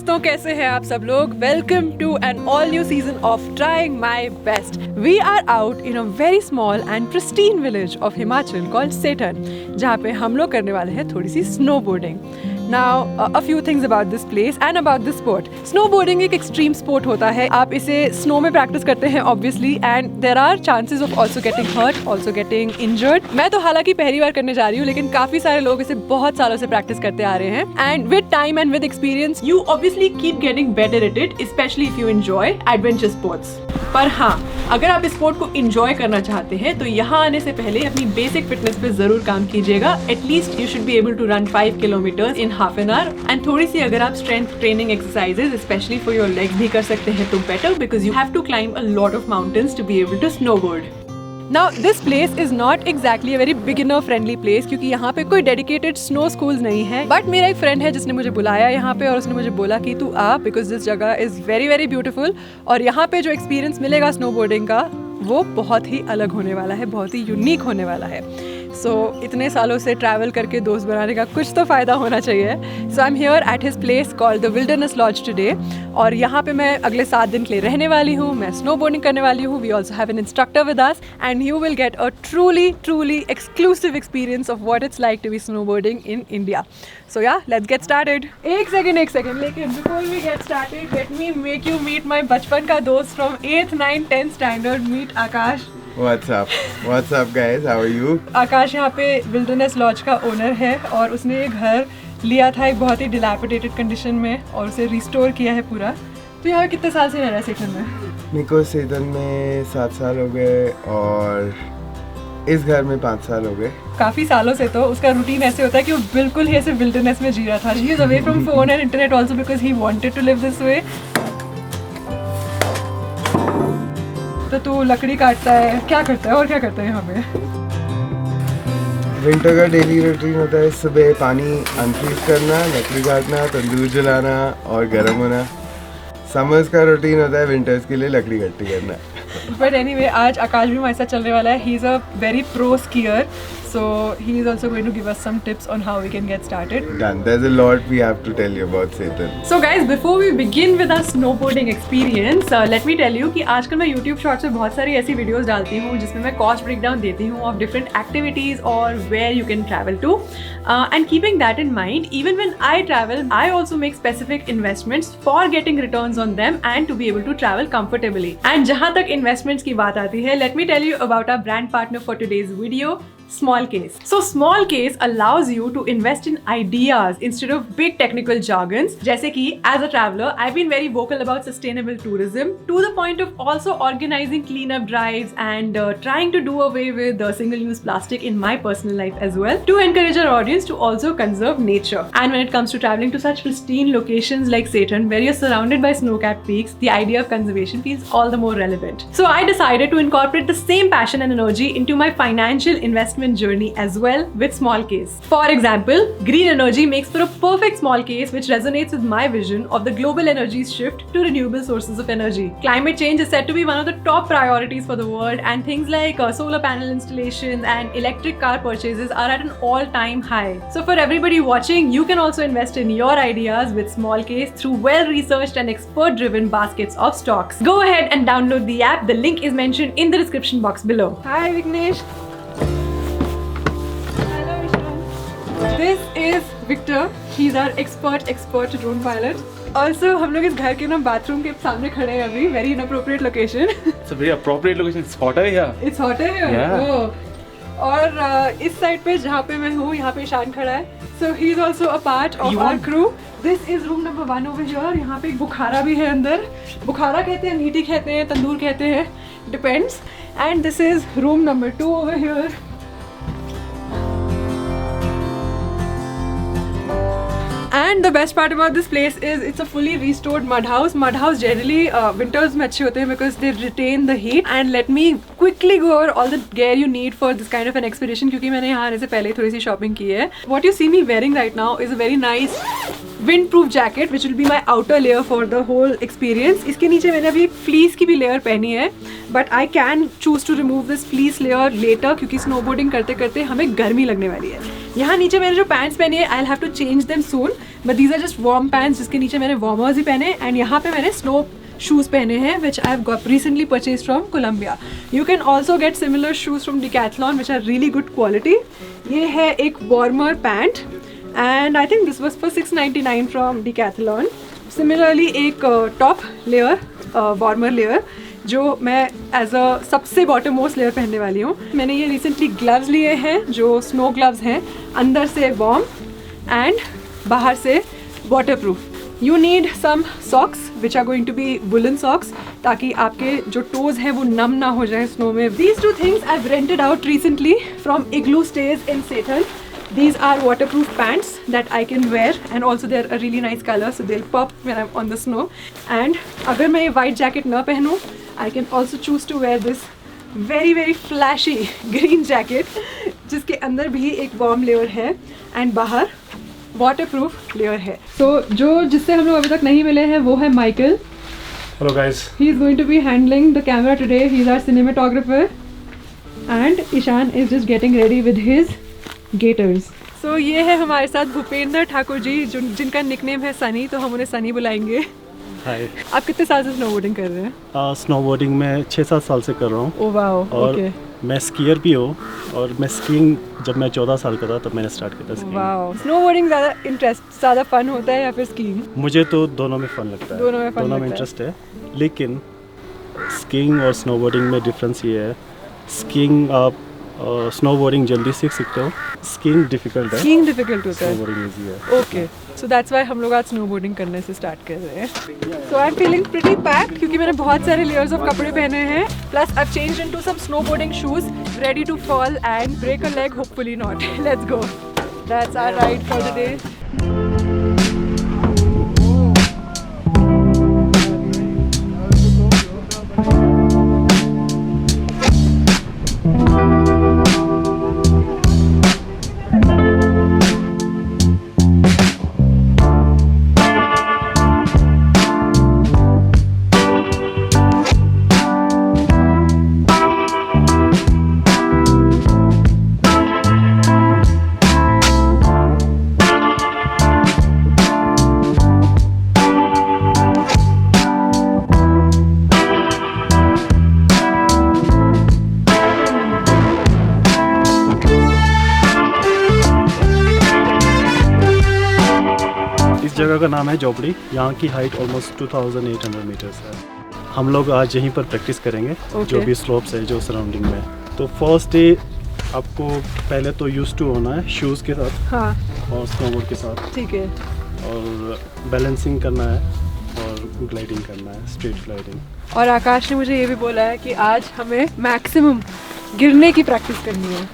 दोस्तों, कैसे हैं आप सब लोग? Welcome to an all new season of trying my best. We are out in a very small and pristine village of Himachal called Sethan, जहाँ पे हम लोग करने वाले हैं थोड़ी सी snowboarding. Now, a few things about this place and about this sport. Snowboarding एक extreme sport होता है. आप इसे snow में practice करते हैं obviously, and there are chances of also getting hurt, also getting injured. मैं तो हालांकि पहली बार करने जा रही हूँ, लेकिन काफी सारे लोग इसे बहुत सालों से practice करते आ रहे हैं. And with time and with experience, you obviously keep getting better at it, especially if you enjoy adventure sports. पर हाँ, अगर आप इस स्पोर्ट को इंजॉय करना चाहते हैं तो यहाँ आने से पहले अपनी बेसिक फिटनेस पे जरूर काम कीजिएगा. At least you should be able to run 5 kilometres in half an hour. And थोड़ी सी अगर आप strength training exercises especially for your legs भी कर सकते हैं तो better, because you have to climb a lot of mountains to be able to snowboard. Now this place is not exactly a very beginner friendly place, क्योंकि यहाँ पे कोई dedicated snow schools नहीं है. बट मेरा एक फ्रेंड है जिसने मुझे बुलाया यहाँ पे और उसने मुझे बोला कि तू आ, बिकॉज दिस जगह इज़ वेरी वेरी ब्यूटीफुल और यहाँ पे जो एक्सपीरियंस मिलेगा स्नोबोर्डिंग का वो बहुत ही अलग होने वाला है, बहुत ही यूनिक होने वाला है. सो इतने सालों से ट्रैवल करके दोस्त बनाने का कुछ तो फ़ायदा होना चाहिए. So I am here at his place called the Wilderness Lodge today, और यहाँ पे मैं अगले 7 दिन के लिए रहने वाली हूँ. मैं स्नो बोर्डिंग करने वाली हूँ. We also have an instructor with us and you will get a truly exclusive experience of what it's like to be snowboarding in India. So yeah, let's get started. एक second, लेकिन before we get started let me make you meet my बचपन का दोस्त from 8th, 9th, 10th standard. Meet Akash. What's up guys, how are you? Akash यहाँ पे wilderness laws का owner है और उसने ये घर लिया था एक बहुत ही डिलैपिडेटेड कंडीशन में और उसे रिस्टोर किया है पूरा. तो यहाँ कितने साल से रह रहा है सेटन में? मेरे को सेटन में 7 साल हो गए और इस घर में 5 साल हो गए. काफी सालों से. तो उसका रूटीन ऐसे होता है कि वो बिल्कुल ही ऐसे विल्डरनेस में जी रहा था. He is away from phone and internet also because he wanted to live this way. तो तू लकड़ी काटता है, क्या करता है और क्या करता है यहाँ पे? विंटर का डेली रूटीन होता है सुबह पानी अनफ्रीज करना, लकड़ी काटना, तंदूर जलाना और गर्म होना. समर्स का रूटीन होता है विंटर्स के लिए लकड़ी इकट्ठी करना. बट एनीवे, आज आकाश भी हमारे साथ चलने वाला है. He is a very pro skier, so he is also going to give us some tips on how we can get started. Done. There's a lot we have to tell you about Setan. So guys, before we begin with our snowboarding experience, let me tell you कि आजकल मैं YouTube Shorts में बहुत सारी ऐसी videos डालती हूँ जिसमें मैं कॉस्ट ब्रेकडाउन देती हूँ of different activities or where you can travel to. And keeping that in mind, even when I travel, I also make specific investments for getting returns on them and to be able to travel comfortably. And जहाँ तक investments की बात आती है, let me tell you about our brand partner for today's video, Small Case. So Small Case allows you to invest in ideas instead of big technical jargons. जैसे कि as a traveler, I've been very vocal about sustainable tourism to the point of also organizing cleanup drives and trying to do away with single-use plastic in my personal life as well, to encourage our audience to also conserve nature. And when it comes to traveling to such pristine locations like Saturn, where you're surrounded by snow-capped peaks, the idea of conservation feels all the more relevant. So I decided to incorporate the same passion and energy into my financial investment journey as well with Small Case. For example, green energy makes for a perfect small case which resonates with my vision of the global energy shift to renewable sources of energy. Climate change is said to be one of the top priorities for the world, and things like solar panel installations and electric car purchases are at an all-time high. So for everybody watching, you can also invest in your ideas with Small Case through well-researched and expert-driven baskets of stocks. Go ahead and download the app. The link is mentioned in the description box below. Hi Vignesh. This is Victor. He's our expert drone pilot. Also, हम लोग इस घर के ना bathroom के सामने खड़े हैं अभी. Very inappropriate location. It's a very appropriate location. It's hotter here. It's hotter here. Yeah. Oh. और इस साइड पे जहाँ पे मैं हूँ, यहाँ पे ईशान खड़ा है. So he is also a part of our crew. This is room number 1 over here. यहाँ पे एक बुखारा भी है अंदर. बुखारा कहते हैं, नीटी कहते हैं, तंदूर कहते हैं, depends. And this is room number 2 over here. And the best part about this place is it's a fully restored mud house. Mud house generally winters में अच्छे होते हैं because they retain the heat. And let me quickly go over all the gear you need for this kind of an expedition, क्योंकि मैंने यहाँ आने से पहले थोड़ी सी shopping की है. What you see me wearing right now is a very nice windproof jacket which will be my outer layer for the whole experience. इसके नीचे मैंने अभी एक फ्लीस की भी लेयर पहनी है, but I can choose to remove this fleece layer later क्योंकि स्नोबोर्डिंग करते करते हमें गर्मी लगने वाली है। यहाँ नीचे मैंने जो पैंट्स पहनी है, I have to change them soon, but these are just warm pants जिसके नीचे मैंने वार्मर्स ही पहने, एंड यहाँ पे मैंने स्नो शूज़ पहने हैं which I have got recently purchase from Columbia. You can also get similar shoes from Decathlon which are really good quality. ये है एक warmer pant and I think this was for 699 from Decathlon. Similarly एक top layer, warmer layer जो मैं as a सबसे bottom most layer पहनने वाली हूँ। मैंने ये रिसेंटली ग्लव्स लिए हैं जो स्नो ग्लव्स हैं, अंदर से वार्म एंड बाहर से water proof. You need some socks which are going to be woolen socks ताकि आपके जो toes हैं वो नम ना हो जाए snow में। These two things I've rented out recently from Igloo Stays in Saturn. These are waterproof pants that I can wear and also they're a really nice color so they'll pop when I'm on the snow. And अगर मैं ये white jacket ना पहनूँ, I can also choose to wear this very very flashy green jacket जिसके अंदर भी एक warm layer है and बाहर वाटरप्रूफ लेयर है। तो जो जिससे हम लोग अभी तक नहीं मिले हैं वो है Michael. Hello guys. He is going to be handling the camera today. He is our cinematographer. And Ishan is just getting ready with his gaiters. So ये है हमारे साथ भूपेंद्र ठाकुर जी जिनका निकनेम है सनी, तो हम उन्हें सनी बुलाएंगे। हाय। आप कितने साल से स्नोबोर्डिंग कर रहे हैं? स्नोबोर्डिंग में 6-7 साल से कर रहा हूँ। ओह वाओ, और ओके। मैं स्कीयर भी हूँ और मैं स्कीइंग जब मैं 14 साल का था तब मैंने स्टार्ट किया था स्कीइंग। वाओ, स्नोबोर्डिंग ज़्यादा फन होता है या फिर स्कीइंग? मुझे तो दोनों में फन लगता है, दोनों में फन लगता है। इंटरेस्ट है, लेकिन स्कीइंग और स्नोबोर्डिंग में डिफरेंस ये है, स्कीइंग आप स्नोबोर्डिंग जल्दी सीख सकते हो, स्कीइंग डिफिकल्ट है, स्कीइंग डिफिकल्ट होता है। स्नोबोर्डिंग इजी है। ओके, सो दैट्स व्हाई हम लोग आज स्नोबोर्डिंग करने से स्टार्ट कर रहे हैं। So I am feeling pretty packed क्योंकि मैंने बहुत सारे लेयर्स ऑफ कपड़े पहने हैं, plus I have changed into some snowboarding shoes ready to fall and break a leg, hopefully not. Let's go, that's our ride for the day. इस जगह का नाम है जोबड़ी। यहाँ की हाइट ऑलमोस्ट 2800 मीटर्स है। हम लोग आज यहीं पर प्रैक्टिस करेंगे, जो भी स्लोप्स है जो सराउंडिंग में। तो फर्स्ट डे आपको पहले तो यूज टू होना है शूज़ के साथ, हाँ और स्नोबोर्ड के साथ, ठीक है, और बैलेंसिंग करना है और ग्लाइडिंग करना है, स्ट्रेट ग्लाइडिंग। और आकाश ने मुझे ये भी बोला है कि आज हमें मैक्सिमम गिरने की प्रैक्टिस करनी है,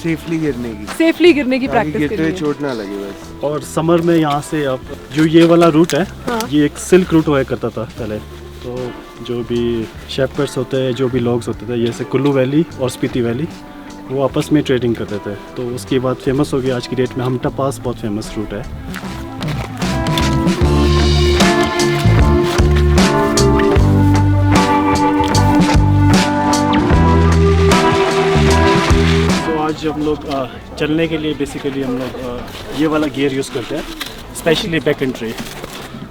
सेफली गिरने की, सेफली गिरने की प्रैक्टिस गिरते करनी हुए है। चोट ना लगे बस। और समर में यहाँ से आप जो ये वाला रूट है, हाँ। ये एक सिल्क रूट हुआ करता था पहले। तो जो भी शेपर्ड्स होते हैं, जो भी लॉग्स होते थे, जैसे कुल्लू वैली और स्पीति वैली, वो आपस में ट्रेडिंग करते थे। तो उसके बाद फेमस हो गया आज की डेट में हमटा पास, बहुत फेमस रूट है। तो आज हम लोग चलने के लिए बेसिकली हम लोग ये वाला गियर यूज़ करते हैं, स्पेशली बैक कंट्री,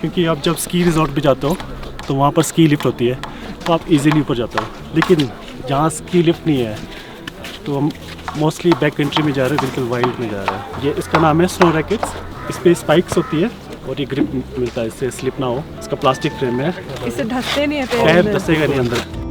क्योंकि आप जब स्की रिजॉर्ट पे जाते हो तो वहाँ पर स्की लिफ्ट होती है, तो आप इजीली ऊपर जाते हो। लेकिन जहाँ स्की लिफ्ट नहीं है तो हम मोस्टली बैक कंट्री में जा रहे हैं, बिल्कुल वाइल्ड में जा रहे हैं। ये इसका नाम है स्नो रैकेट्स। इस पर स्पाइक्स होती है और ये ग्रिप मिलता है, इससे स्लिप ना हो। इसका प्लास्टिक फ्रेम है, इससे धंसते नहीं है पैर पैर। धंसेगा नहीं अंदर।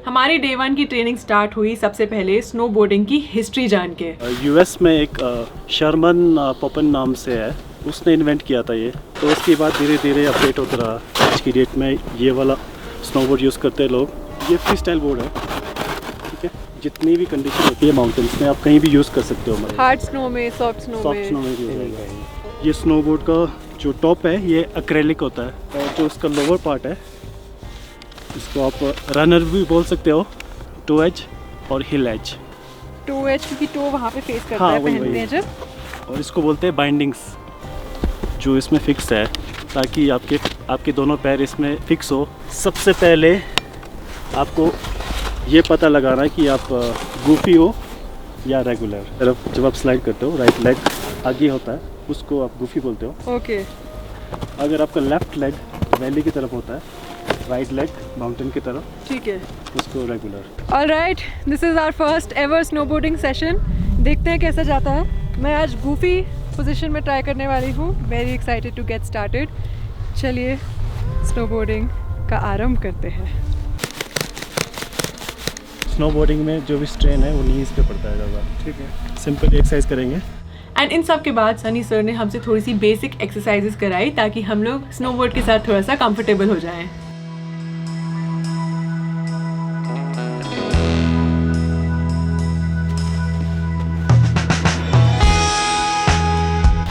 हमारी डे 1 की ट्रेनिंग स्टार्ट हुई सबसे पहले स्नो बोर्डिंग की हिस्ट्री जान के। यूएस में एक शर्मन पॉपन नाम से है, उसने इन्वेंट किया था ये। तो उसके बाद धीरे धीरे अपडेट होता रहा। आज की डेट में ये वाला स्नोबोर्ड यूज़ करते हैं लोग। ये फ्री स्टाइल बोर्ड है, ठीक है। जितनी भी कंडीशन होती है माउंटेन्स में आप कहीं भी यूज़ कर सकते हो। हमारे हार्ड स्नो में, सॉफ्ट स्नो में भी हो जाएगा। ये स्नोबोर्ड का जो टॉप है ये एक्रेलिक होता है, और जो उसका लोअर पार्ट है इसको आप रनर भी बोल सकते हो, टो एज और हिल एज। टो एज क्योंकि टो वहाँ पे फेस करता हाँ, है, वही, पहनते हैं जब। और इसको बोलते हैं बाइंडिंग्स, जो इसमें फिक्स है ताकि आपके दोनों पैर इसमें फिक्स हो। सबसे पहले आपको ये पता लगाना है कि आप गूफी हो या रेगुलर। तरफ जब आप स्लाइड करते हो राइट लेग आगे होता है, उसको आप गूफी बोलते हो। ओके। अगर आपका लेफ्ट लेग वैली की तरफ होता है, राइट लेग माउंटेन की तरफ, ठीक है, उसको regular. Alright, this is our first ever snowboarding session. देखते हैं कैसा जाता है। मैं आज गूफी पोजीशन में ट्राई करने वाली हूँ। Very excited to get started. चलिए स्नोबोर्डिंग का आरंभ करते हैं। स्नोबोर्डिंग में जो भी स्ट्रेन है वो नीज पे पड़ता है ज़्यादा, ठीक है। सिंपल एक्सरसाइज करेंगे। एंड इन सब के बाद सनी सर ने हमसे थोड़ी सी बेसिक एक्सरसाइजेस कराई ताकि हम लोग स्नोबोर्ड के साथ थोड़ा सा कंफर्टेबल हो जाएं।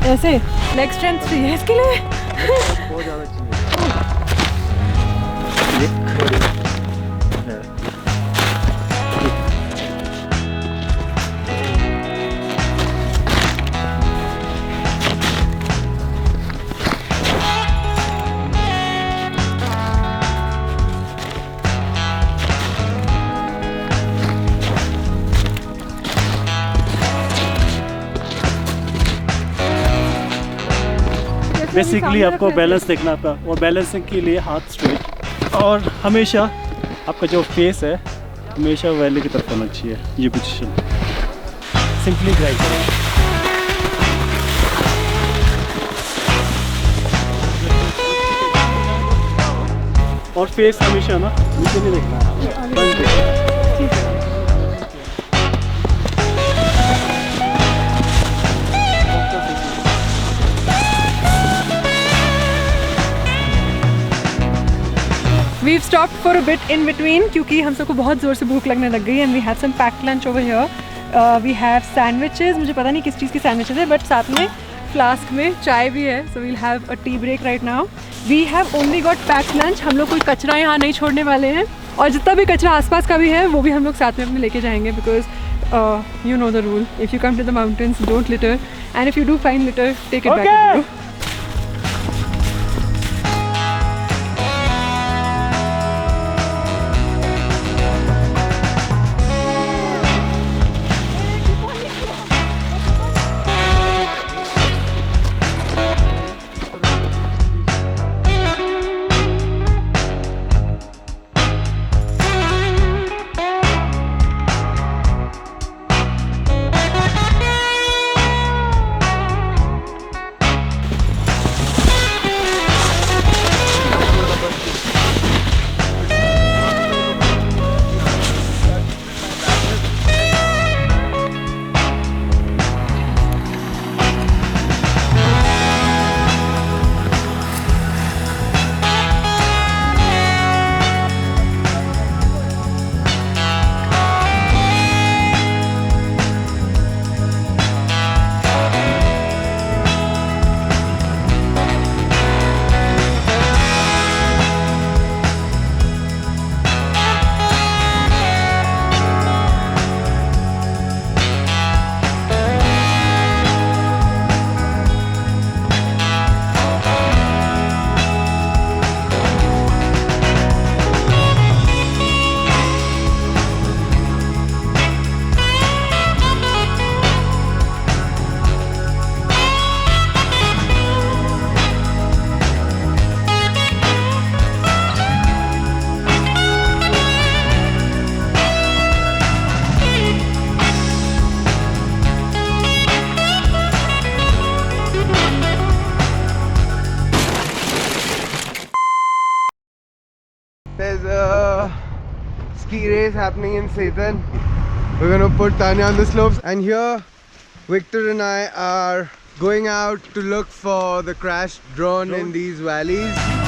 ऐसे लेग स्ट्रेंथ चाहिए इसके लिए। बहुत ज़्यादा चाहिए। बेसिकली आपको बैलेंस देखना आपका, और बैलेंसिंग के लिए हाथ स्ट्रेट, और हमेशा आपका जो फेस है हमेशा वैली की तरफ होना चाहिए। ये पोजीशन सिंपली ग्राइंड करें। और फेस हमेशा ना नीचे नहीं देखना है, फ्रंट देखना है। We've stopped for a bit in between क्योंकि हम सबको बहुत ज़ोर से भूख लगने लग गई। And we have some packed lunch over here. We have sandwiches, मुझे पता नहीं किस चीज़ की सैंडविचेस है, बट साथ में फ्लास्क में चाय भी है। So we'll have a tea break right now. We have only got packed lunch. हम लोग कोई कचरा यहाँ नहीं छोड़ने वाले हैं, और जितना भी कचरा आसपास का भी है वो भी हम लोग साथ में अपने लेके जाएंगे। Because you know the rule, if you come to the mountains don't litter, and if you do find litter take it back. race happening in Setan. We're gonna put Tanya on the slopes, and here Victor and I are going out to look for the crashed drone in these valleys.